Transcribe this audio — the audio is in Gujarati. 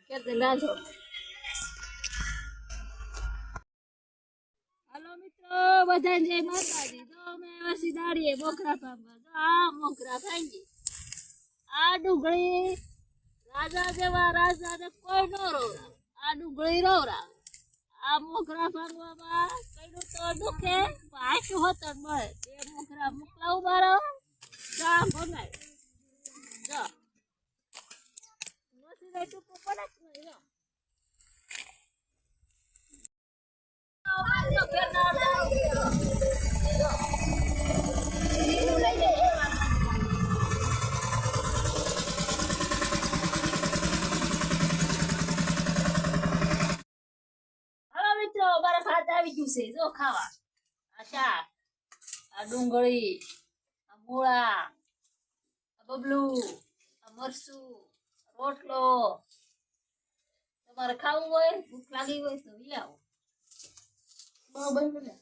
કે રાંધો. હાલો મિત્રો, બધાને જય માતાજી. તો અમે વસી દાડીએ મોગરા પામવા. તો આ મોગરા ભાંગી, આ ડુંગળી રાજા જેવા રાજાને કોઈ નો રોવરાવે. આ ડુંગળી રોવરાવે. આ મોગરા ભાંગવામાં કઈનું તો દુખે, પાછું હોતન મળે. તે મોગરા મોકલા ઉભારો ચા ભંગાય. જો વસી દે ટૂંકું પડે જ નહીં. જો અમારા ભાત આવી ગયું છે. જો ખાવા આ શાક, આ ડુંગળી, આ મૂળા, આ બબલું, આ મરચું, રોટલો. તમારે ખાવું હોય, ભૂખ લાગી હોય તો લઈ આવો. બરોબર ને?